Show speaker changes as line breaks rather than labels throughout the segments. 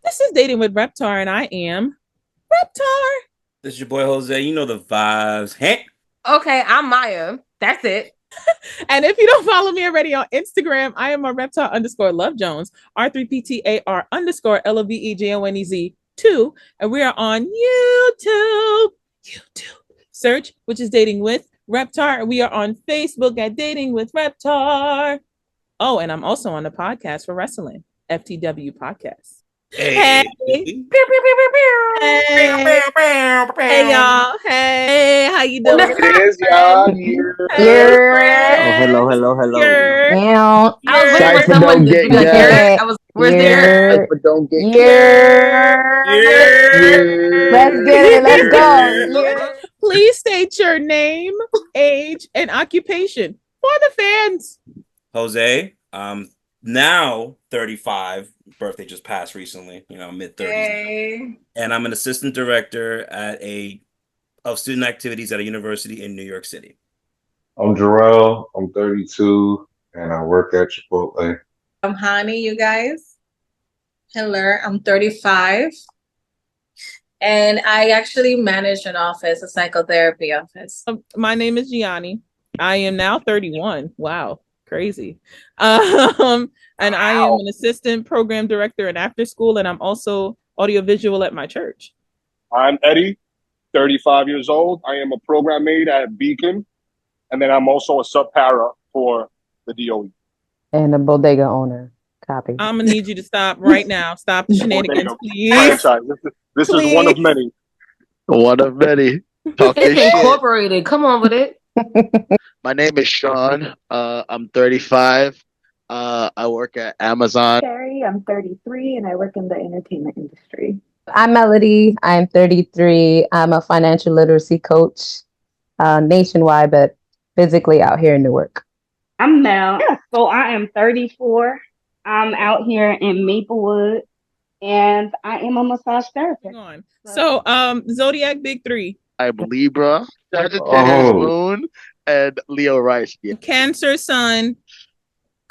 This is Dating with Reptar, and I am Reptar.
This is your boy Jose. You know the vibes. Hey.
Okay, I'm Maya. That's it.
And if you don't follow me already on Instagram, I am a Reptar underscore Love Jones, R3PTAR underscore LOVEJONEZ 2. And we are on YouTube. Search, which is Dating with Reptar. We are on Facebook at Dating with Reptar. Oh, and I'm also on the podcast for wrestling, FTW Podcast. Hey. Hey. Hey, y'all. Hey, how you doing?
What is y'all?
Hey.
Hello.
I was waiting for
Cypher
someone
don't
to
get
be like,
gas.
where's there?
Cypher don't get
Let's get it. Let's go.
Please state your name, age, and occupation for the fans.
Jose, now 35. Birthday just passed recently, mid-30s.
Hey.
And I'm an assistant director of student activities at a university in New York City.
I'm Jarrell. I'm 32, and I work at Chipotle.
I'm Hani, you guys. Hello, I'm 35. And I actually manage an office, a psychotherapy office.
My name is Gianni. I am now 31. Wow, crazy. And I am an assistant program director in after school, and I'm also audiovisual at my church.
I'm Eddie, 35 years old. I am a program aide at Beacon, and then I'm also a sub-para for the DOE.
And a bodega owner. Copy.
I'm gonna need you to stop right now. Stop the shenanigans, please.
Franchise. This is one of many.
One of many.
It's incorporated. Come on with it.
My name is Sean. I'm 35. I work at Amazon.
Sherry, I'm 33 and I work in the entertainment industry.
I'm Melody. I'm 33. I'm a financial literacy coach nationwide, but physically out here in Newark.
I'm Mel. So I am 34. I'm out here in Maplewood and I am a massage therapist.
So Zodiac Big Three.
I'm Libra, Sagittarius Moon, and Leo Rising.
Cancer Sun,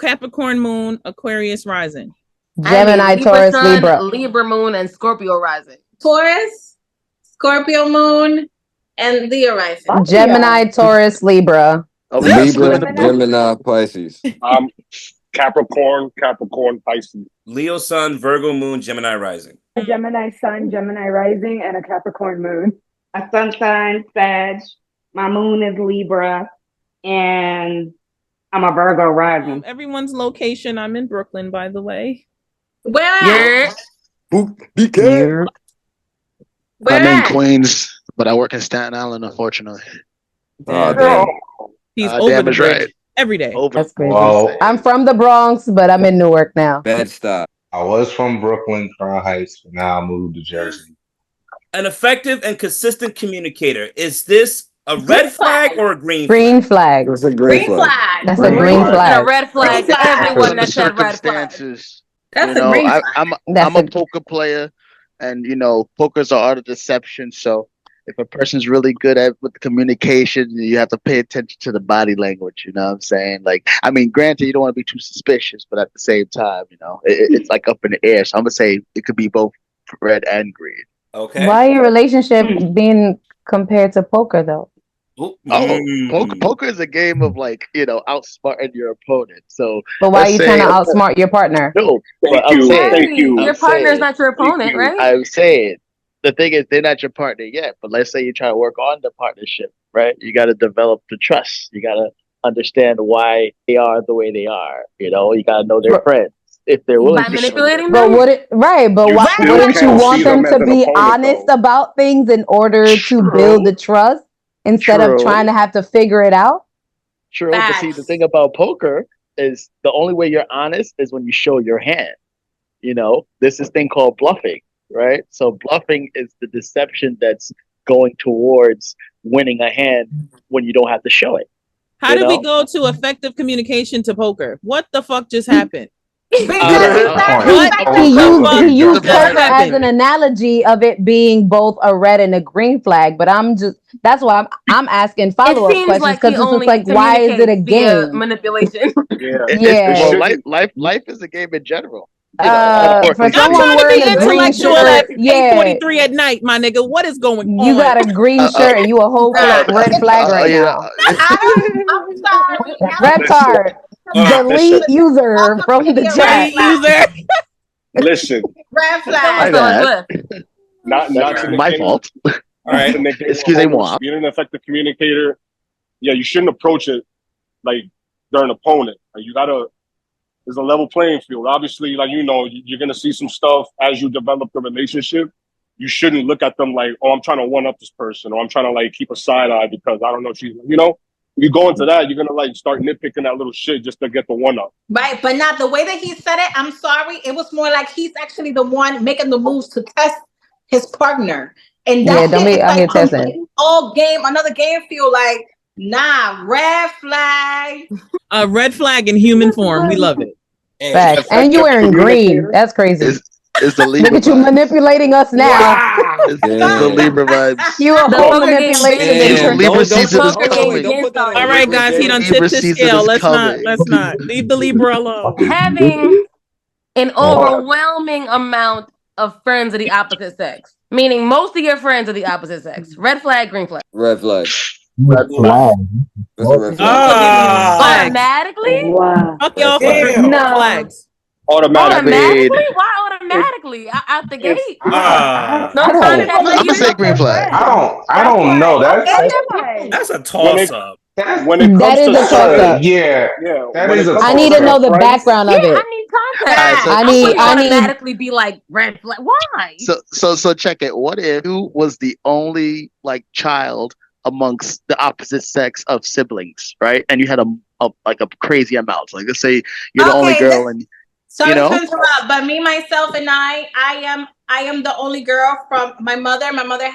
Capricorn Moon, Aquarius Rising.
Gemini, Taurus,
Sun,
Libra.
Libra Moon, and Scorpio Rising.
Taurus, Scorpio Moon, and Leo Rising.
Gemini, Taurus, Libra.
Libra, Gemini, Pisces.
Capricorn, Pisces.
Leo Sun, Virgo Moon, Gemini Rising.
A Gemini Sun, Gemini Rising, and a Capricorn Moon.
A sun sign, Sag. My moon is Libra, and I'm a Virgo rising.
Everyone's location. I'm in Brooklyn, by the way.
Where?
BK.
I'm in Queens, but I work in Staten Island, unfortunately.
He's over the bridge
right.
every day.
That's crazy. I'm from the Bronx, but I'm in Newark now.
Bed-Stuy.
I was from Brooklyn, Crown Heights, but now I moved to Jersey.
An effective and consistent communicator. Is this a red flag or a green flag?
Green flag.
It's a green flag.
That's a green flag.
A red flag to everyone that said red flag.
That's a green flag.
I'm a poker player, and poker's an art of deception. So if a person's really good with the communication, you have to pay attention to the body language. You know what I'm saying? Granted, you don't want to be too suspicious, but at the same time, it's like up in the air. So I'm gonna say it could be both red and green.
Okay.
Why your relationship being compared to poker though?
Poker is a game of outsmarting your opponent. So,
but why are you trying to outsmart your partner?
No,
Thank you.
Your partner is not your opponent, right?
I'm saying the thing is they're not your partner yet. But let's say you try to work on the partnership, right? You got to develop the trust. You got to understand why they are the way they are. You got to know their friends. If they're willing
by manipulating them.
But wouldn't you want them to be honest about things in order to build the trust instead of trying to have to figure it out?
True, but see, the thing about poker is the only way you're honest is when you show your hand. There's this thing called bluffing, right? So bluffing is the deception that's going towards winning a hand when you don't have to show it.
How did we go to effective communication to poker? What the fuck just happened?
He used poker as an analogy of it being both a red and a green flag, but that's why I'm asking follow-up questions because it's just like, why is it a game?
Manipulation.
Well, life is a game in general.
For
I'm
someone
trying to
wearing
be
a green
intellectual
shirt,
at
yeah,
8:43 at night, my nigga. What is going on?
you got a green shirt and you a whole red flag right now.
I'm sorry.
Reptard, delete
Listen.
user from the chat.
User.
Listen,
Red
My
flag.
bad.
not to
My fault.
All right.
Excusez-moi.
Being an effective communicator, yeah, you shouldn't approach it like they're an opponent. Like there's a level playing field. Obviously, like you're gonna see some stuff as you develop the relationship. You shouldn't look at them like, oh, I'm trying to one up this person, or I'm trying to like keep a side eye because I don't know if she's, you go into that, you're gonna like start nitpicking that little shit just to get the one up.
Right, but not the way that he said it. I'm sorry. It was more like he's actually the one making the moves to test his partner. And that
don't
shit
be
is
out here
like
testing.
all game, another game feel like, nah, red flag.
A red flag in human form. We love it.
Facts. And you wearing green. That's crazy.
It's the
Look
Libra
at you
vibes.
manipulating us now.
It's the Libra vibes.
You a
The
whole
Hunger Games
manipulation
bitch.
in church.
Libra season is
Hunger Games
coming.
against
All right, guys, he done
Libra
tipped his
season
scale.
is
Let's
coming.
not leave the Libra alone.
Having an overwhelming amount of friends of the opposite sex, meaning most of your friends are the opposite sex. Red flag, green flag.
Red flag.
Red flag.
That's a red flag.
Automatically?
Wow.
Fuck y'all for
Damn.
red flags.
Automatically? Why automatically? Out the gate? No contact.
I'm gonna say green flag.
I don't know.
That's a toss up.
When it comes
That is
to
a toss up.
Yeah, that
when
is
it
a
comes
I
to
need to know
certain
the
friends-
background of
Yeah,
it.
I need contact.
so-
I
I
need-
wouldn't automatically be like red flag. Why?
So check it. What if you was the only like child amongst the opposite sex of siblings, right? And you had a crazy amount. Like let's say you're the only girl, and
Sorry
you know,
to interrupt, but me, myself, and I am the only girl from my mother. My mother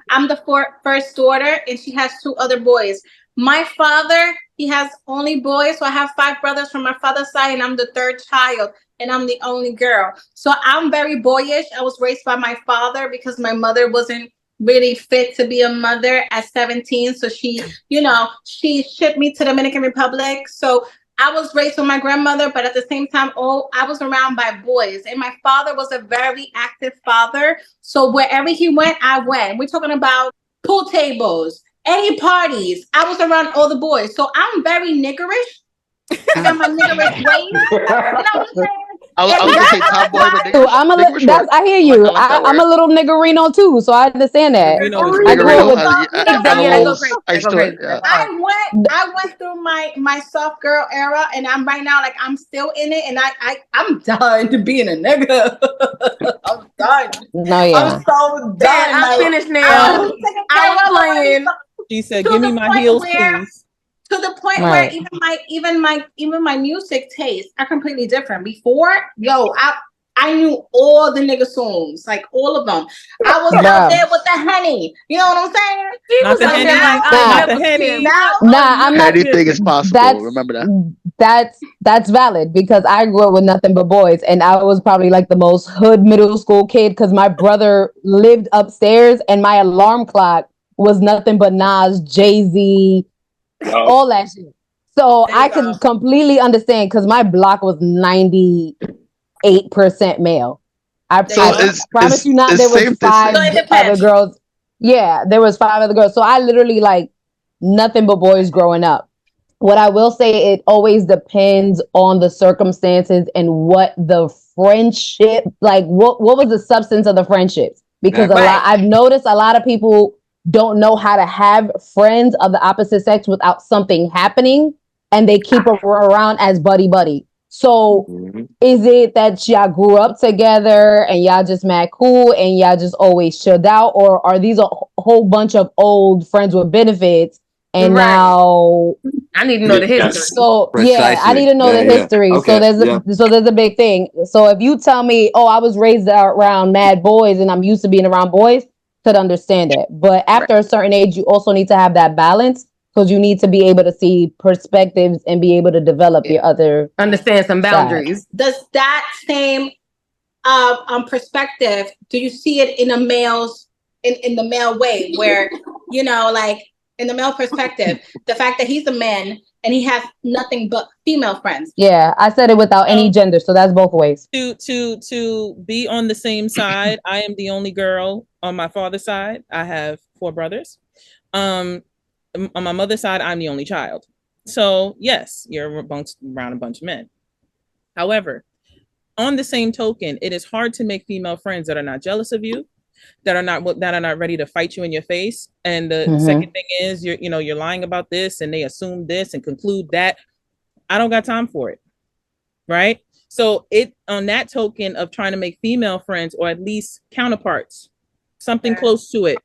I'm the first daughter, and she has 2 other boys. My father, he has only boys, so I have 5 brothers from my father's side, and I'm the 3rd child, and I'm the only girl. So I'm very boyish. I was raised by my father because my mother wasn't really fit to be a mother at 17. So she shipped me to Dominican Republic. So I was raised with my grandmother, but at the same time, I was around by boys. And my father was a very active father. So wherever he went, I went. We're talking about pool tables, any parties. I was around all the boys. So I'm very niggerish. I got my niggerish ways. You know what I'm saying?
I was gonna say tomboy, but
I hear you. I'm a little niggerino too, so I understand that. I grew up with
I went through my soft girl era, and I'm right now like I'm still in it, and I'm done being a nigga. I'm done.
No, yeah.
I'm so done.
I'm finished now. I was playing.
She said, "Give me my heels, please."
To the point
Right.
where even my music taste are completely different. Before, I knew all the nigga songs, like all of them. I was out there with the Henny. You know what I'm saying?
Not the Henny, not the Henny.
Nah, I'm not.
anything is possible. Remember that.
That's valid because I grew up with nothing but boys, and I was probably like the most hood middle school kid because my brother lived upstairs, and my alarm clock was nothing but Nas, Jay-Z, all that shit. So I could completely understand because my block was 98% male. I promise you not. There was 5 other girls. Yeah, there was 5 other girls. So I literally like nothing but boys growing up. What I will say, it always depends on the circumstances and what the friendship, like what was the substance of the friendships? Because I've noticed a lot of people don't know how to have friends of the opposite sex without something happening, and they keep them around as buddy. So is it that y'all grew up together and y'all just mad cool and y'all just always chilled out, or are these a whole bunch of old friends with benefits and now
I need to know the history.
So yeah, I need to know the history.
Okay,
So there's a big thing. So if you tell me, oh, I was raised around mad boys and I'm used to being around boys, could understand it. But after a certain age, you also need to have that balance because you need to be able to see perspectives and be able to develop your other
understand some boundaries.
Does that same perspective, do you see it in a male's in the male way where like in the male perspective, the fact that he's a man and he has nothing but female friends.
Yeah, I said it without any gender, so that's both ways.
To be on the same side, I am the only girl on my father's side. I have 4 brothers. On my mother's side, I'm the only child. So yes, you're around a bunch of men. However, on the same token, it is hard to make female friends that are not jealous of you, that are not ready to fight you in your face. And the second thing is you're lying about this and they assume this and conclude that. I don't got time for it. Right? So on that token of trying to make female friends or at least counterparts, something close to it,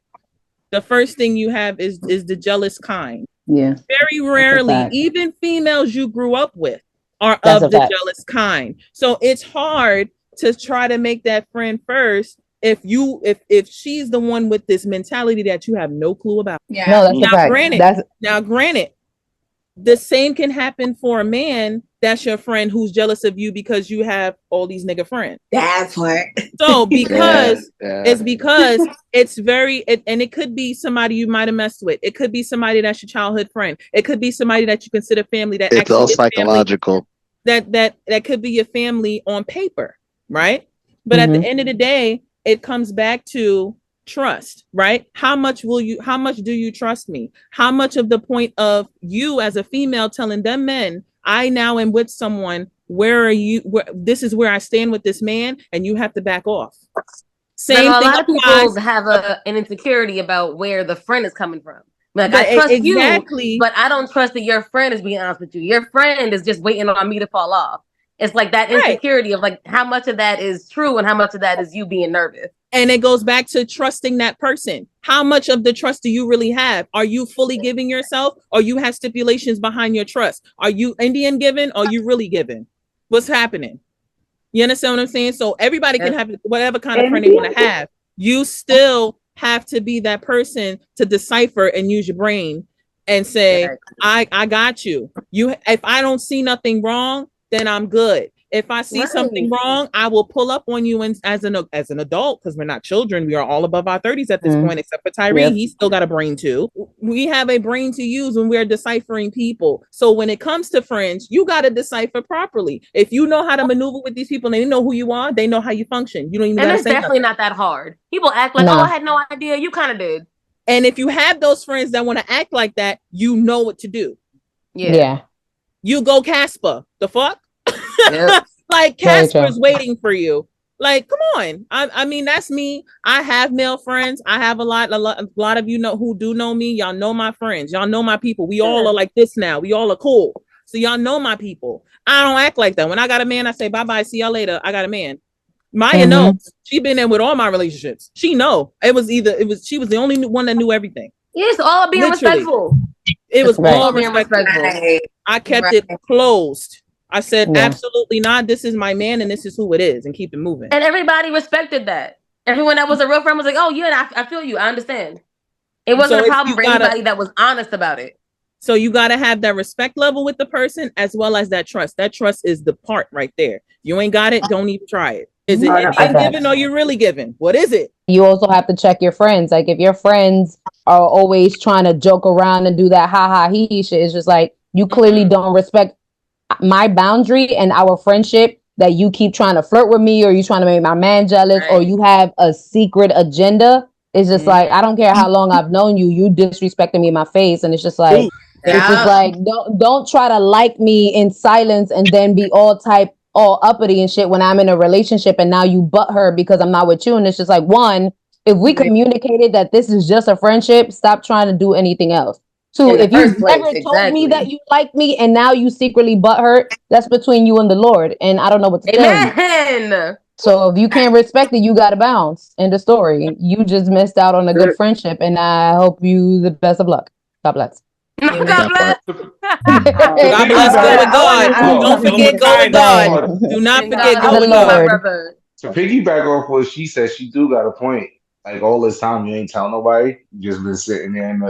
the first thing you have is the jealous kind.
Yeah.
Very rarely, even females you grew up with are of the jealous kind. So it's hard to try to make that friend first if she's the one with this mentality that you have no clue about.
Yeah.
No, that's a fact.
Granted, the same can happen for a man that's your friend who's jealous of you because you have all these nigga friends.
That's what.
So because it's very, and it could be somebody you might have messed with. It could be somebody that's your childhood friend. It could be somebody that you consider family. That
it's all psychological.
That could be your family on paper, right? But at the end of the day, it comes back to trust, right? How much do you trust me? How much of the point of you as a female telling them men, I now am with someone, where are you? This is where I stand with this man, and you have to back off.
Same thing. A lot of people have an insecurity about where the friend is coming from. Like, I trust you, but I don't trust that your friend is being honest with you. Your friend is just waiting on me to fall off. It's like that insecurity of like how much of that is true and how much of that is you being nervous.
And it goes back to trusting that person. How much of the trust do you really have? Are you fully giving yourself, or you have stipulations behind your trust? Are you Indian giving, or you really giving? What's happening? You understand what I'm saying? So everybody can have whatever kind of friend they want to have. You still have to be that person to decipher and use your brain and say, I got you. If I don't see nothing wrong, then I'm good. If I see something wrong, I will pull up on you as an adult, because we're not children. We are all above our 30s at this point, except for Tyree. Yep. He's still got a brain too. We have a brain to use when we're deciphering people. So when it comes to friends, you got to decipher properly. If you know how to maneuver with these people and they know who you are, they know how you function. You don't even
and
gotta
it's
say
definitely
nothing.
Not that hard. People act like, I had no idea. You kind of did.
And if you have those friends that want to act like that, you know what to do.
Yeah.
You go Casper. The fuck?
Yep.
Like Casper's waiting for you. Like, come on. I mean, that's me. I have male friends. I have a lot of you know who do know me. Y'all know my friends. Y'all know my people. We all are like this now. We all are cool. So y'all know my people. I don't act like that. When I got a man, I say bye-bye. See y'all later. I got a man. Maya knows. She been in with all my relationships. She know. She was the only one that knew everything.
Yes, all being respectful.
It was all respectful. I kept it closed. I said, absolutely not. This is my man, and this is who it is, and keep it moving.
And everybody respected that. Everyone that was a real friend was like, oh, yeah, I feel you. I understand. It wasn't a problem for anybody that was honest about it.
So you got to have that respect level with the person, as well as that trust. That trust is the part right there. You ain't got it, don't even try it. Is it Indian giving, or you really giving? What is it?
You also have to check your friends. Like, if your friends are always trying to joke around and do that ha he shit, it's just like, you clearly don't respect my boundary and our friendship, that you keep trying to flirt with me, or you trying to make my man jealous, or you have a secret agenda. It's just like, I don't care how long I've known you, you disrespecting me in my face. And it's just like, it's just like, don't try to like me in silence and then be all uppity and shit when I'm in a relationship, and now you butt her because I'm not with you. And it's just like, one, if we communicated that this is just a friendship, stop trying to do anything else. Two, if you never told me that you like me and now you secretly butthurt, that's between you and the Lord. And I don't know what to tell you. So if you can't respect it, you got to bounce. End of story. You just missed out on a good friendship, and I hope you the best of luck. God bless.
God bless.
God bless. Go with God. Don't forget, go with God. Do not forget, go with God.
To piggyback off what she said, she do got a point. Like, all this time, you ain't telling nobody. You just been sitting there in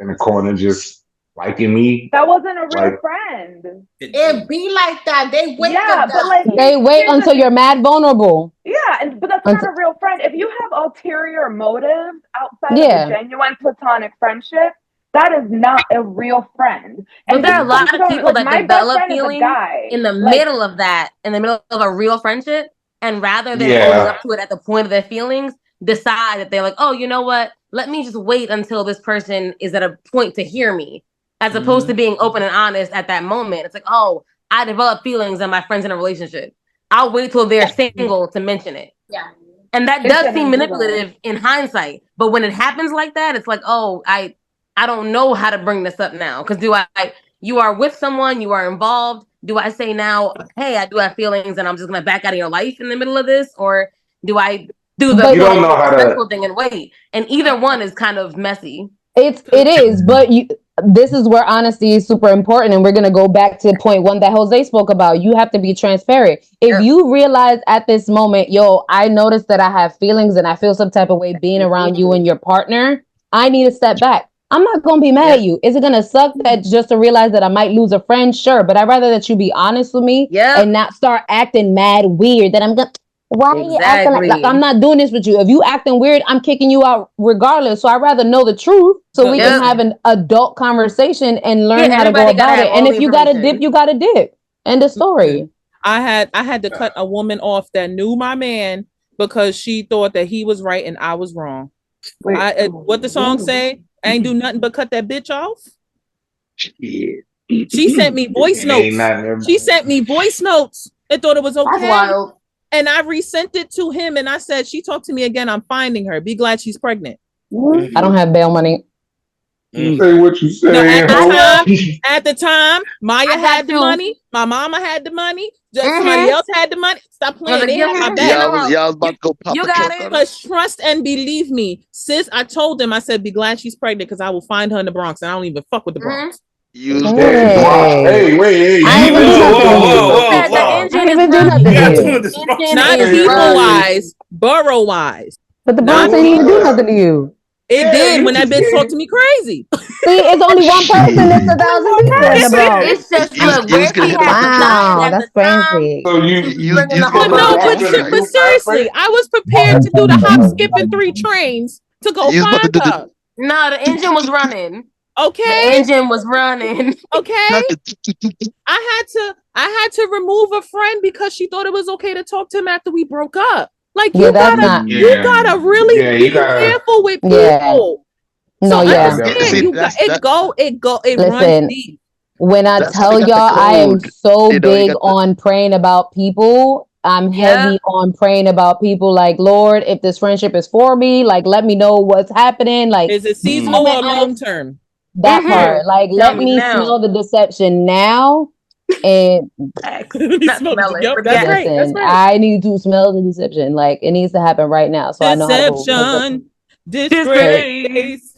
the corner just liking me.
That wasn't a real friend.
It be like that. They wait.
But like,
they wait until you're mad vulnerable.
Yeah, but that's not a real friend. If you have ulterior motives outside of a genuine platonic friendship, that is not a real friend.
But there are a lot of people that develop feelings in the middle of that, in the middle of a real friendship, and rather than owning up to it at the point of their feelings, decide that they're like, oh, you know what? Let me just wait until this person is at a point to hear me, as opposed to being open and honest at that moment. It's like, oh, I develop feelings and my friend's in a relationship. I'll wait till they're single to mention it.
Yeah.
And that does seem manipulative in hindsight. But when it happens like that, it's like, oh, I don't know how to bring this up now. Because you are with someone, you are involved. Do I say now, hey, I do have feelings and I'm just going to back out of your life in the middle of this? Or do I do the respectful thing and wait? And either one is kind of messy.
It is, but this is where honesty is super important. And we're going to go back to point one that Jose spoke about. You have to be transparent. If you realize at this moment, yo, I noticed that I have feelings and I feel some type of way being around you and your partner, I need to step back. I'm not going to be mad at you. Is it going to suck that just to realize that I might lose a friend? Sure. But I'd rather that you be honest with me and not start acting mad weird that I'm going to. Why are you acting like I'm not doing this with you? If you acting weird, I'm kicking you out regardless. So I'd rather know the truth so we can have an adult conversation and learn how to go about it. And if you got to dip, you got to dip. End of story.
I had to cut a woman off that knew my man because she thought that he was right and I was wrong. What the song say? I ain't do nothing but cut that bitch off. She sent me voice notes. She sent me voice notes and thought it was okay. That's wild. And I resent it to him and I said, she talked to me again. I'm finding her. Be glad she's pregnant.
I don't have bail money.
Say what you say.
No, at the time, Maya had the money. My mama had the money. Somebody else had the money. Stop playing. They had my back.
Y'all was about to go pop.
You got it. But trust and believe me, sis. I told them. I said, be glad she's pregnant because I will find her in the Bronx, and I don't even fuck with the Bronx.
Hey, wait.
I didn't even do nothing to you.
Not people-wise, borough-wise.
But the Bronx ain't even do nothing to you.
It did when that bitch talked to me crazy.
See, it's only one person. It's 1,000 people in the Bronx.
It's just look, where she
wow, that's crazy.
So
but seriously, I was prepared to do the hop, skip, and 3 trains to go find her.
No, the engine was running.
Okay.
The engine was running.
Okay. I had to remove a friend because she thought it was okay to talk to him after we broke up. Like you gotta really be careful with people.
No,
it runs deep.
When I tell y'all I am so big on praying about people, I'm heavy on praying about people. Like, Lord, if this friendship is for me, like let me know what's happening. Like,
is it seasonal or long term?
That part, like, let me smell the deception now. And
listen,
I need to smell the deception. Like, it needs to happen right now. So
deception,
I know
disgrace.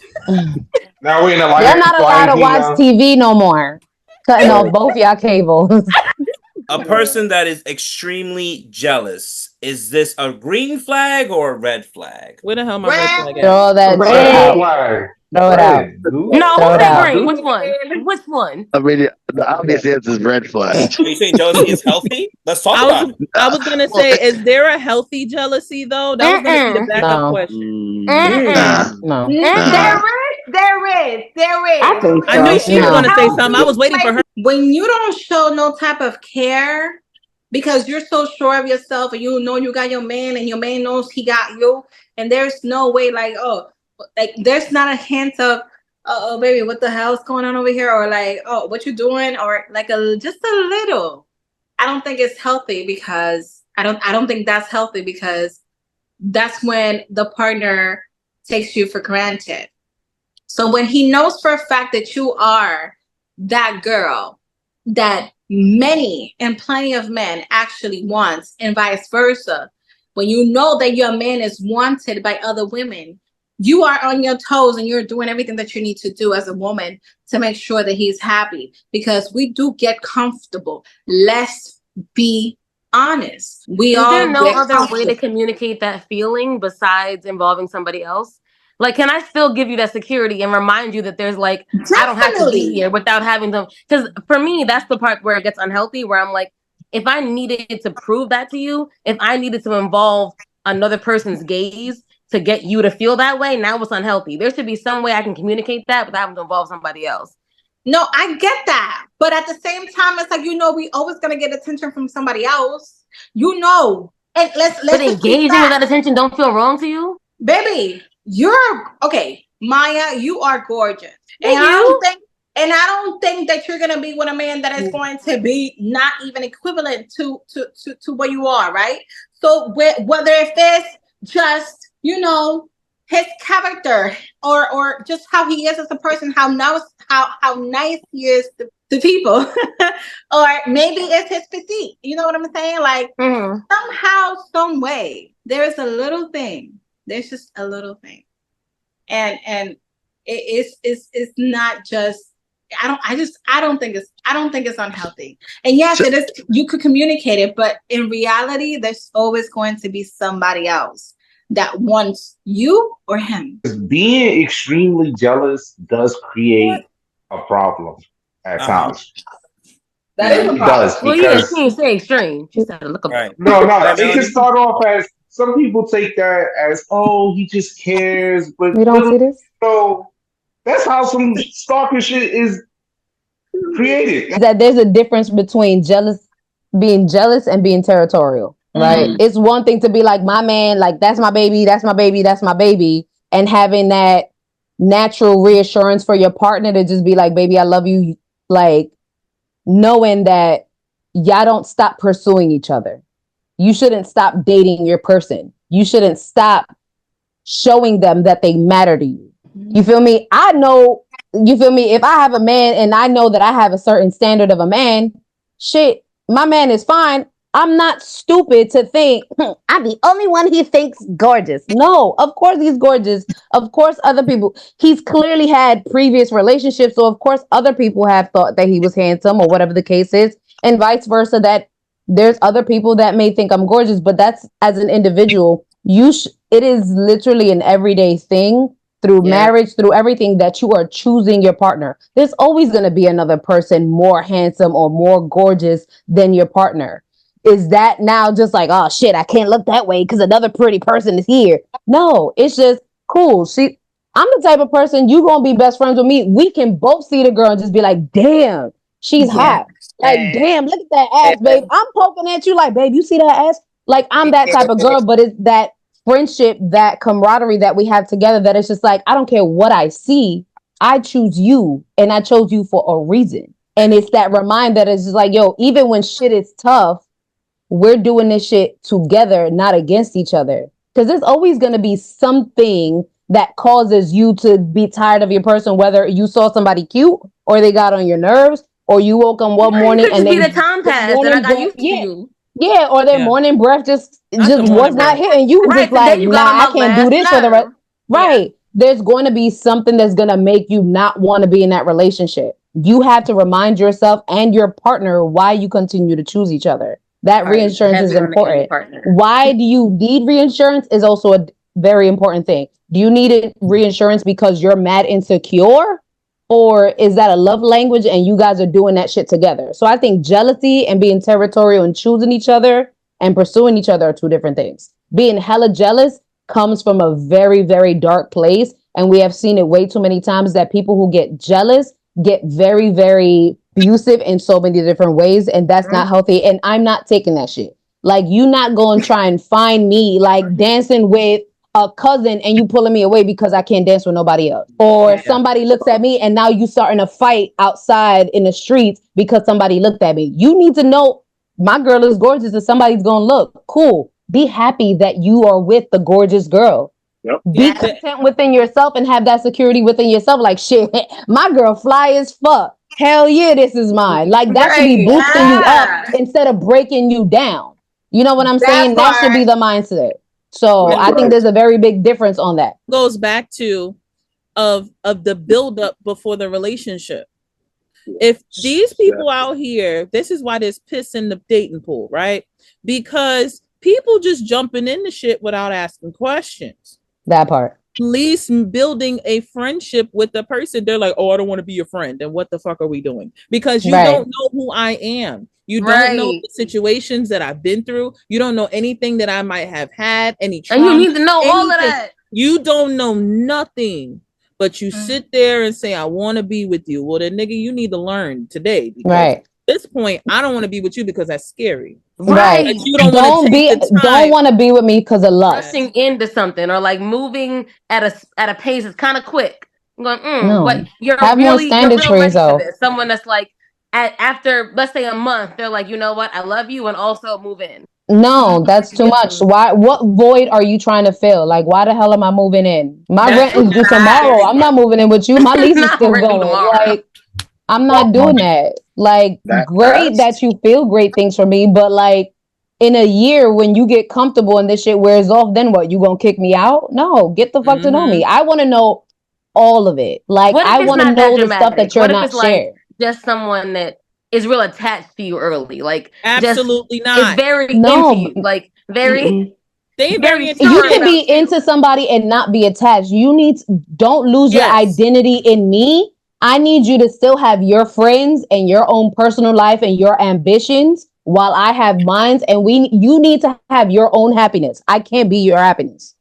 Now we in a
You're not allowed to watch TV no more. Cutting off both y'all cables.
A person that is extremely jealous, is this a green flag or a red flag?
Where the hell my red flag at?
Throw that flag. Throw it out.
No, who's that green? Which one? Which one?
I mean, the obvious answer is red flag.
Are you saying jealousy is healthy? Let's talk about it.
I was gonna say, is there a healthy jealousy though? That was gonna be the backup question.
No.
There is.
I knew she was gonna say something. I was waiting for her.
When you don't show no type of care because you're so sure of yourself and you know you got your man and your man knows he got you, and there's no way like there's not a hint of oh baby, what the hell's going on over here, or like, oh, what you doing, or like just a little. I don't think it's healthy because I don't think that's healthy because that's when the partner takes you for granted. So when he knows for a fact that you are that girl that many and plenty of men actually want, and vice versa, when you know that your man is wanted by other women, you are on your toes and you're doing everything that you need to do as a woman to make sure that he's happy, because we do get comfortable. Let's be honest. Is
there no other way to communicate that feeling besides involving somebody else? Like, can I still give you that security and remind you that there's like, I don't have to be here without having them? Because for me, that's the part where it gets unhealthy, where I'm like, if I needed to prove that to you, if I needed to involve another person's gaze to get you to feel that way, now it's unhealthy. There should be some way I can communicate that without having to involve somebody else.
No, I get that. But at the same time, it's like, we always going to get attention from somebody else. And let's
engaging with that attention don't feel wrong to you?
Baby, Maya, you are gorgeous. And I don't think that you're going to be with a man that is going to be not even equivalent to what you are, right? So whether if it's just, his character or just how he is as a person, how nice he is to people, or maybe it's his physique. You know what I'm saying? Like somehow, some way, there's a little thing. There's just a little thing, and it's not just. I don't think it's unhealthy. And yes, it is. You could communicate it, but in reality, there's always going to be somebody else that wants you or him.
Being extremely jealous does create a problem at times.
That is a problem.
It does,
well, yeah, she didn't say extreme. She said look
right.
No, it can start off as some people take that as, oh, he just cares, but
we don't see this.
So that's how some stalker shit is created.
That there's a difference between being jealous and being territorial. Right. It's one thing to be like, my man, like that's my baby, that's my baby, that's my baby. And having that natural reassurance for your partner to just be like, baby, I love you. Like knowing that y'all don't stop pursuing each other. You shouldn't stop dating your person. You shouldn't stop showing them that they matter to you. You feel me? I know, you feel me? If I have a man and I know that I have a certain standard of a man, shit, my man is fine. I'm not stupid to think I'm the only one he thinks gorgeous. No, of course he's gorgeous. Of course other people. He's clearly had previous relationships, so of course other people have thought that he was handsome or whatever the case is, and vice versa. That there's other people that may think I'm gorgeous, but that's as an individual. It is literally an everyday thing through marriage, through everything that you are choosing your partner. There's always going to be another person more handsome or more gorgeous than your partner. Is that now just like, oh shit, I can't look that way because another pretty person is here? No, it's just cool. I'm the type of person, you gonna be best friends with me. We can both see the girl and just be like, damn, she's hot. Like, damn, look at that ass, babe. I'm poking at you like, babe, you see that ass? Like, I'm that type of girl, but it's that friendship, that camaraderie that we have together that it's just like, I don't care what I see. I choose you and I chose you for a reason. And it's that reminder that it's just like, yo, even when shit is tough, we're doing this shit together, not against each other. Because there's always going to be something that causes you to be tired of your person, whether you saw somebody cute or they got on your nerves, or you woke up one morning and they
be the time pass and I got used to you.
Yeah, or their morning breath just was not hitting you. Just like, nah, I can't do this for the rest. Right. There's going to be something that's going to make you not want to be in that relationship. You have to remind yourself and your partner why you continue to choose each other. That reinsurance is important. Why do you need reinsurance is also a very important thing. Do you need reinsurance because you're mad insecure? Or is that a love language and you guys are doing that shit together? So I think jealousy and being territorial and choosing each other and pursuing each other are two different things. Being hella jealous comes from a very, very dark place. And we have seen it way too many times that people who get jealous get very, very abusive in so many different ways. And that's not healthy. And I'm not taking that shit. Like, you not going to try and find me like dancing with a cousin and you pulling me away because I can't dance with nobody else. Or somebody looks at me and now you starting a fight outside in the streets because somebody looked at me. You need to know my girl is gorgeous and somebody's going to look. Cool. Be happy that you are with the gorgeous girl. Yep. Be content within yourself and have that security within yourself. Like, shit, my girl fly as fuck. Hell yeah, this is mine. Like, that should be boosting you up instead of breaking you down. You know what I'm saying? That should be the mindset. So I think there's a very big difference on that.
Goes back to of the buildup before the relationship. If these people out here, this is why there's piss in the dating pool, right? Because people just jumping into shit without asking questions.
That part.
At least building a friendship with the person, they're like, oh, I don't want to be your friend. And what the fuck are we doing? Because you don't know who I am. You don't know the situations that I've been through. You don't know anything that I might have had, any trauma,
and you need to know all of that.
You don't know nothing, but you sit there and say, I want to be with you. Well, then, nigga, you need to learn today. Because at this point, I don't want to be with you because that's scary.
Right.
Like, you don't want to take the time.
Don't want to be with me because of lust.
Rushing into something or like moving at a pace that's kind of quick. I'm going,
No.
but you're
Have more
really
standards for
ready
yourself.
for this. Someone that's like, after, let's say a month, they're like, you know what? I love you, and also move in.
No, that's too much. Why? What void are you trying to fill? Like, why the hell am I moving in? My rent is due tomorrow. I'm not moving in with you. My lease is still going. Like, I'm not doing that. Like, great that you feel great things for me, but like, in a year when you get comfortable and this shit wears off, then what? You gonna kick me out? No, get the fuck to know me. I want to know all of it. Like, I want to know the stuff that you're not sharing.
Like just someone that is real attached to you early, like
absolutely not.
It's very into you, like very.
They very.
You can be into somebody and not be attached. You need don't lose your identity in me. I need you to still have your friends and your own personal life and your ambitions while I have mine. And you need to have your own happiness. I can't be your happiness.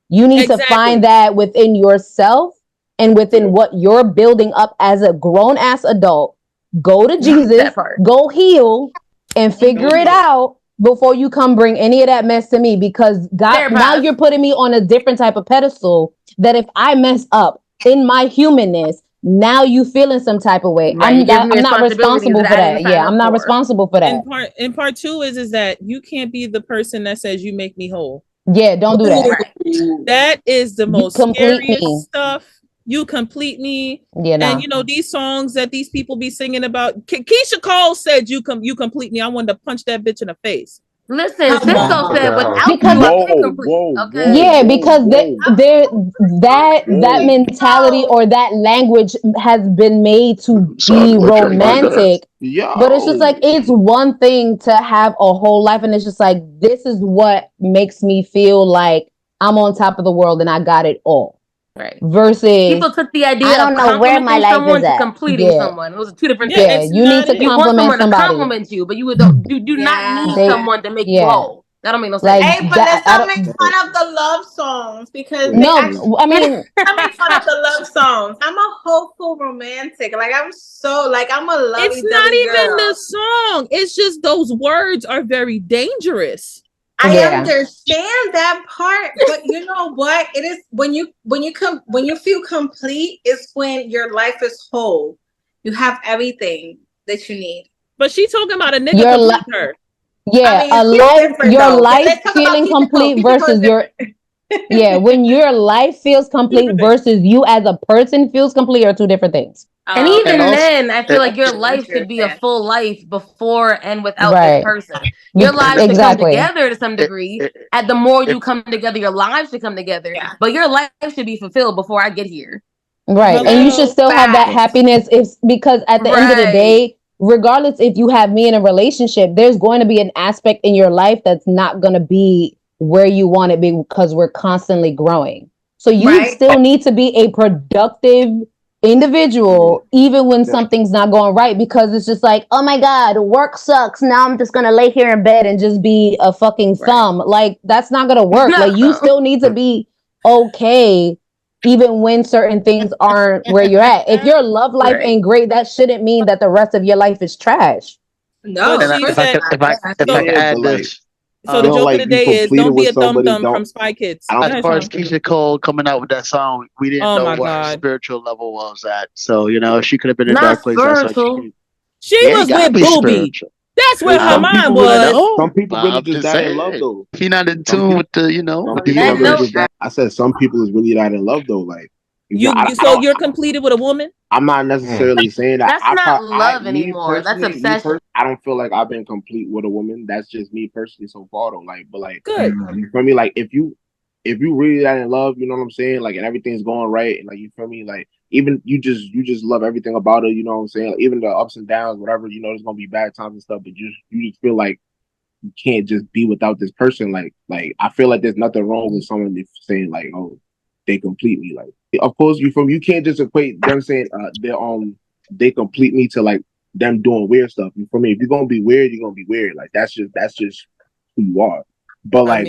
You need to find that within yourself and within what you're building up as a grown ass adult. Go to Jesus, go heal, and figure it out before you come bring any of that mess to me. Because God, now you're putting me on a different type of pedestal that if I mess up in my humanness, now you feeling some type of way.
Right,
I'm not responsible for that. Yeah, I'm not responsible for that.
And part two is that you can't be the person that says you make me whole.
Yeah, don't do that.
That is the most scariest stuff. You complete me.
Yeah,
and you know these songs that these people be singing about. Keisha Cole said you complete me. I wanted to punch that bitch in the face.
Listen, Cisco said without
because that mentality or that language has been made to be romantic. But it's just like it's one thing to have a whole life, and it's just like this is what makes me feel like I'm on top of the world and I got it all.
Right.
Versus
people took the idea
I don't know where my life is at.
Completing someone. It was two different
things.
things.
You need to compliment somebody.
To compliment you, but you do not need someone to make you whole. That don't make no sense.
Hey, but let's not make fun of the love songs because
I mean,
I make fun of the love songs. I'm a hopeful romantic. Like I'm a lovey.
It's not even the song. It's just those words are very dangerous.
I understand that part, but you know what? It is when you feel complete is when your life is whole. You have everything that you need.
But she's talking about a nigga complete her.
Yeah, I mean, your life feeling complete versus your when your life feels complete versus you as a person feels complete are two different things.
And even then, I feel like your life should be a full life before and without this person. Your lives should come together to some degree. The more you come together, your lives should come together. Yeah. But your life should be fulfilled before I get here.
Right. And you should still have that happiness because at the end of the day, regardless if you have me in a relationship, there's going to be an aspect in your life that's not going to be where you want it because we're constantly growing. So you still need to be a productive individual even when something's not going right, because it's just like, oh my god, work sucks, now I'm just gonna lay here in bed and just be a fucking thumb. Like that's not gonna work. Like you still need to be okay even when certain things aren't where you're at. If your love life ain't great, that shouldn't mean that the rest of your life is trash.
No, if I can add this.
So the joke of the day is don't be a thumb from Spy Kids.
As far as Keisha Cole coming out with that song, we didn't know what her spiritual level was at. So, you know, she could have been in a dark place.
She was with Booby. That's where her mind was.
Some people really just die in love, though.
He not in tune with the, you know.
I said some people is really not in love, though. Like
you're completed with a woman?
I'm not necessarily saying that.
That's not love anymore. That's obsession.
I don't feel like I've been complete with a woman. That's just me personally so far, though. Like, but like,
good.
You feel me? Like, if you really that in love, you know what I'm saying? Like, and everything's going right, and like, you feel me? Like, even you just love everything about her. You know what I'm saying? Like, even the ups and downs, whatever. You know, there's gonna be bad times and stuff, but you just feel like you can't just be without this person. Like I feel like there's nothing wrong with someone saying like, oh, they complete me. Like, of course, you can't just equate them saying they complete me to like them doing weird stuff. You feel me? If you're gonna be weird, you're gonna be weird. Like that's just who you are. But like,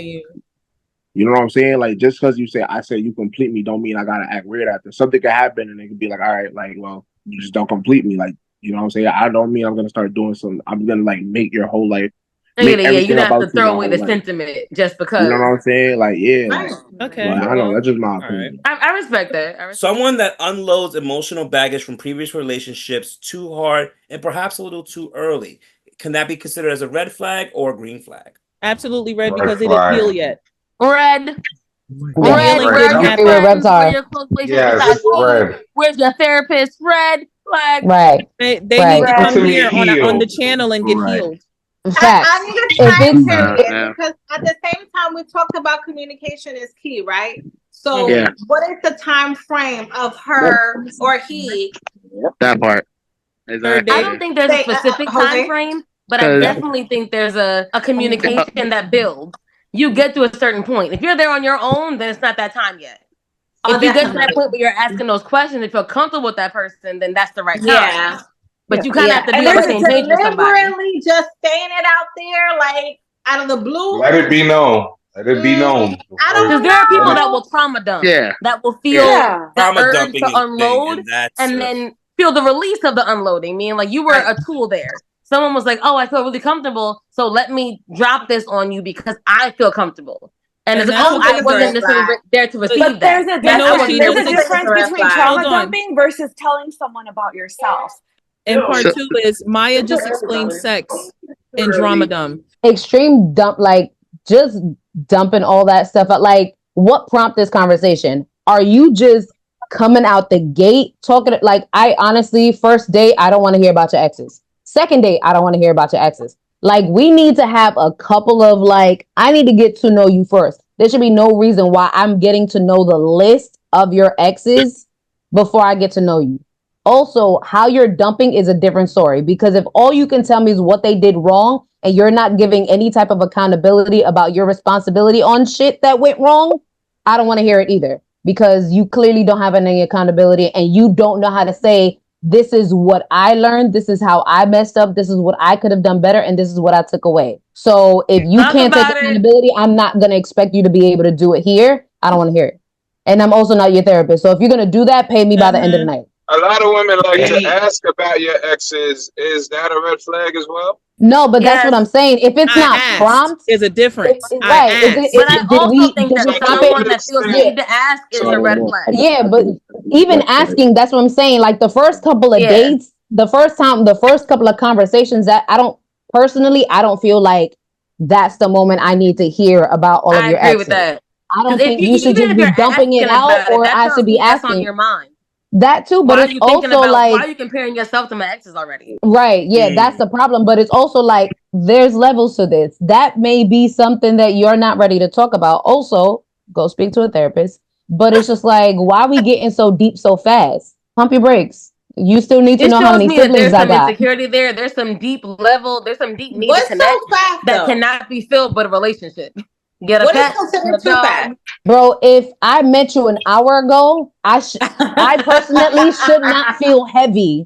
You know what I'm saying? Like, just because I say you complete me, don't mean I gotta act weird after. Something could happen, and it could be like, all right, like, well, you just don't complete me. Like, you know what I'm saying? I don't mean I'm gonna start doing some. I'm gonna like make your whole life.
Yeah, you don't have to throw away the sentiment just because.
You know what I'm saying? Like, yeah. Like,
okay.
Like, I know that's just my opinion.
Right. I respect that.
Someone that unloads emotional baggage from previous relationships too hard and perhaps a little too early. Can that be considered as a red flag or a green flag?
Absolutely red because they didn't heal yet.
Red.
Where's
your therapist? Red flag.
Right.
They need to come here on the channel and get healed.
I need a time period because at the same time we talked about communication is key, right? So what is the time frame of her or he?
That part. Exactly.
I don't think there's a specific time frame, but I definitely think there's a communication that builds. You get to a certain point. If you're there on your own, then it's not that time yet. If you get to that point where you're asking those questions and feel comfortable with that person, then that's the right time.
Yeah.
But you kind of have to be on the same page with somebody.
Deliberately just saying it out there, like out of the blue.
Let it be known. Let it be known.
Because there are people that will trauma dump.
Yeah.
That will feel the urge to unload and then feel the release of the unloading. Meaning like you were a tool there. Someone was like, oh, I feel really comfortable, so let me drop this on you because I feel comfortable. And it's like, oh, I wasn't necessarily there to receive that.
There's a difference between trauma dumping versus telling someone about yourself.
And part two is Maya just explained sex in drama dump.
Extreme dump, like just dumping all that stuff out. Like, what prompted this conversation? Are you just coming out the gate talking like, I honestly, first date, I don't want to hear about your exes. Second date, I don't want to hear about your exes. Like, we need to have a couple of like, I need to get to know you first. There should be no reason why I'm getting to know the list of your exes before I get to know you. Also, how you're dumping is a different story, because if all you can tell me is what they did wrong and you're not giving any type of accountability about your responsibility on shit that went wrong, I don't want to hear it either, because you clearly don't have any accountability and you don't know how to say, this is what I learned, this is how I messed up, this is what I could have done better, and this is what I took away. So if you can't take accountability, I'm not going to expect you to be able to do it here. I don't want to hear it. And I'm also not your therapist. So if you're going to do that, pay me by the end of the night.
A lot of women like to ask about your exes. Is that a red flag as well?
No, but that's what I'm saying. If it's not prompt,
there's a difference.
But I also think that someone that feels need to ask is a red flag.
Yeah, but even asking, that's what I'm saying. Like the first couple of dates, the first couple of conversations, that I don't feel like that's the moment I need to hear about all of your exes. I agree with that. I don't think you should just be dumping it out, or I should be asking.
On your mind.
That too, but it's also like,
why are you comparing yourself to my exes already?
Right, yeah, that's the problem. But it's also like there's levels to this. That may be something that you're not ready to talk about. Also, go speak to a therapist. But it's just like, why are we getting so deep so fast? Pump your brakes. You still need to know how many siblings I got.
There's some insecurity there. There's some deep level. There's some deep need to connect that cannot be filled but a relationship. Get a pet,
bro. If I met you an hour ago, I personally should not feel heavy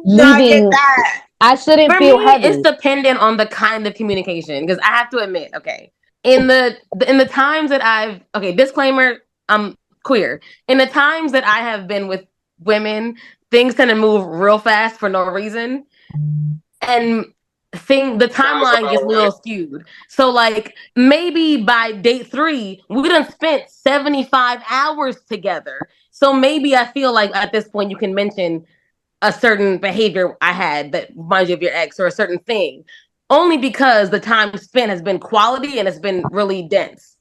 leaving. I shouldn't feel heavy.
It's dependent on the kind of communication, because I have to admit, in the times that disclaimer, I'm queer. In the times that I have been with women, things tend to move real fast for no reason, and the timeline gets a little skewed. So like maybe by date 3 we done spent 75 hours together, so maybe I feel like at this point you can mention a certain behavior I had that reminds you of your ex, or a certain thing, only because the time spent has been quality and it's been really dense.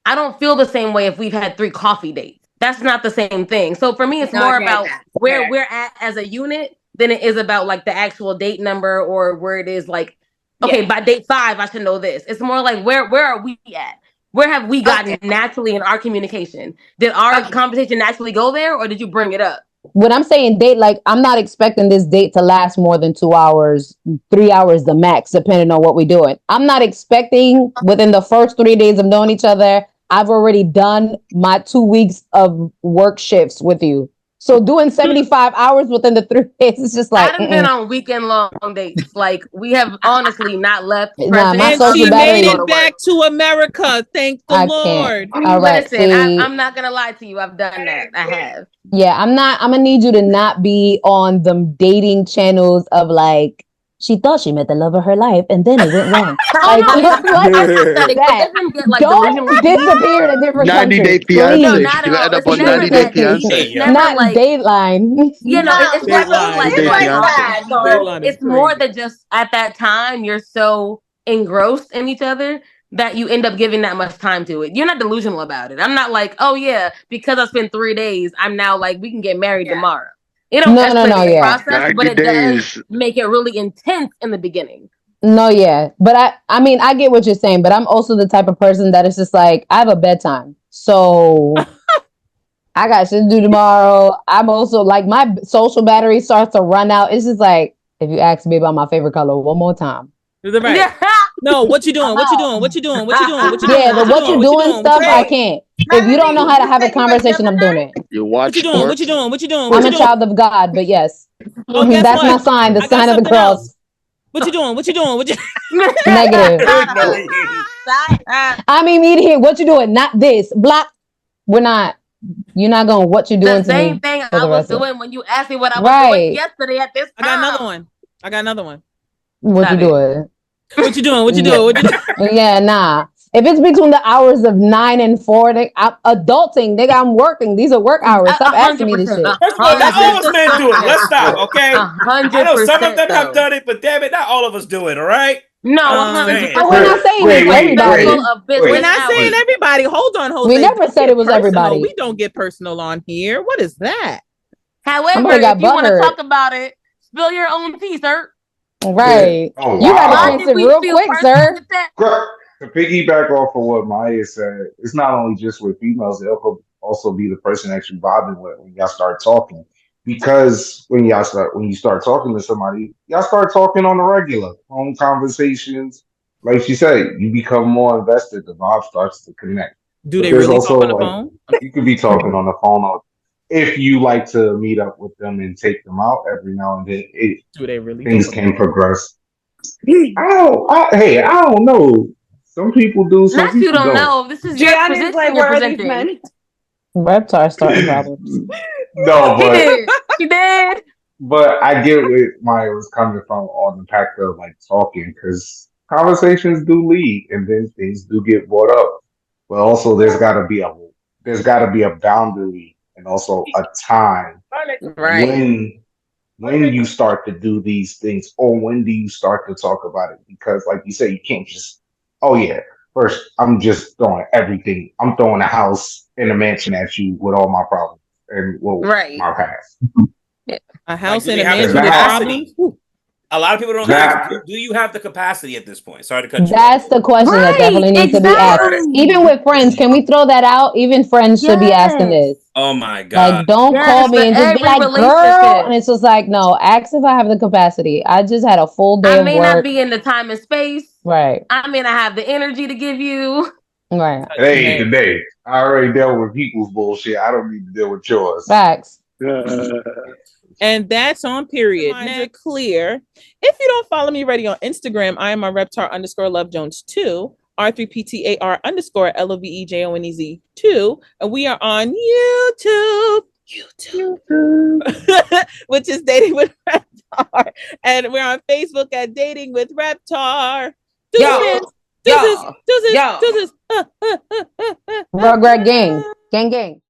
I don't feel the same way if we've had 3 coffee dates. That's not the same thing. So for me, it's more about where we're at as a unit than it is about like the actual date number, or where it is like, by date 5, I should know this. It's more like, where are we at? Where have we gotten naturally in our communication? Did our conversation naturally go there, or did you bring it up?
When I'm saying date, like I'm not expecting this date to last more than 2 hours, 3 hours the max, depending on what we're doing. I'm not expecting within the first 3 days of knowing each other, I've already done my 2 weeks of work shifts with you. So doing 75 hours within the 3 days is just like.
I've been on weekend long dates. Like we have honestly not left.
Nah, my
And
social
she
battery.
made it back to America. Thank the Lord.
All right,
Listen, I'm not gonna lie to you. I've done that. I have.
Yeah, I'm gonna need you to not be on them dating channels of like, she thought she met the love of her life and then it went wrong.
Oh, no,
Like, don't disappear in a different
90
country.
Day Fiance.
Please.
not
She's
at
gonna
all.
end up
It's
on
never
90 Day
that deep.
Fiance.
It's never
Not
like
Dateline.
you know. It's never like
Dateline
that.
is
So it's more that just at that time you're so engrossed in each other that you end up giving that much time to it. You're not delusional about it. I'm not like, oh yeah, because I spent 3 days, I'm now like we can get married tomorrow. It don't escalate the process, but it does make it really intense in the beginning.
No, yeah. But I mean, I get what you're saying, but I'm also the type of person that is just like, I have a bedtime. So I got shit to do tomorrow. I'm also like, my social battery starts to run out. It's just like, if you ask me about my favorite color one more time.
Right. Yeah. No, what you doing? What you doing? What you doing? What you doing? What you doing?
Yeah, the what you doing stuff, I can't. If you don't know how to have a conversation, I'm doing it.
You watch
what you doing? What you doing? What you doing?
I'm a child of God, but yes.
Oh, guess
that's
what?
my sign, the
I got
sign of the
something
cross.
else. What you doing? What you doing? What you
Negative. I'm immediate. What you doing? Not this. Block. We're not. You're not going. What you doing
The
to me?
same thing I was doing when you asked me what I was doing yesterday at this time.
I got another one.
What you doing?
What you doing? What you doing? What you doing?
Yeah, nah. If it's between the hours of 9 and 4, I'm adulting. Nigga, I'm working. These are work hours. Stop asking me this shit.
First of all, not all of us men do it. Let's stop, okay? I know some of them have done it, but damn it, not all of us do it, all right?
No,
we're not saying it's everybody.
We're not saying everybody. Hold on, Jose.
We never said it was
Personal.
everybody.
We don't get personal on here. What is that?
However, if you want to talk about it, spill your own tea, sir.
Right.
Oh,
you
wow.
got to fix it real quick, sir.
To piggyback off of what Maya said, it's not only just with females, it could also be the person that you're vibing with when y'all start talking. Because when you start talking to somebody, y'all start talking on the regular, home conversations. Like she said, you become more invested. The vibe starts to connect.
Do they really talk on the phone?
You could be talking on the phone if you like to meet up with them and take them out every now and then.
Do they really?
Things can progress. I don't know. Some people do. Some people
you don't know. This is your position
like,
you're
where are these
presenting.
men?
Reptar starting problems.
No, but
he did.
But I get where Maya was coming from on the fact of like talking, because conversations do lead, and then things do get brought up. But also, there's got to be a boundary, and also a time when you start to do these things, or when do you start to talk about it? Because, like you said, you can't just, first I'm just throwing everything. I'm throwing a house in a mansion at you with all my problems and my past.
A house in a mansion with problems.
A lot of people don't ask, do you have the capacity at this point? Sorry to cut you
That's
off.
the question that definitely needs to be asked. Even with friends, can we throw that out? Even friends should be asking this.
Oh my God.
Like, don't call me and just be like, girl. And it's just like, no, ask if I have the capacity. I just had a full day of work.
I may not be in the time and space.
Right.
I may not have the energy to give you.
Right.
Hey, today, I already dealt with people's bullshit. I don't need to deal with yours.
Facts.
And that's on period. Now, clear. If you don't follow me already on Instagram, I am on Reptar_LoveJones2, R3PTAR_LOVEJONEZ2, and we are on YouTube, which is Dating with Reptar, and we're on Facebook at Dating with Reptar. Deuces.
Rugrat gang. Gang.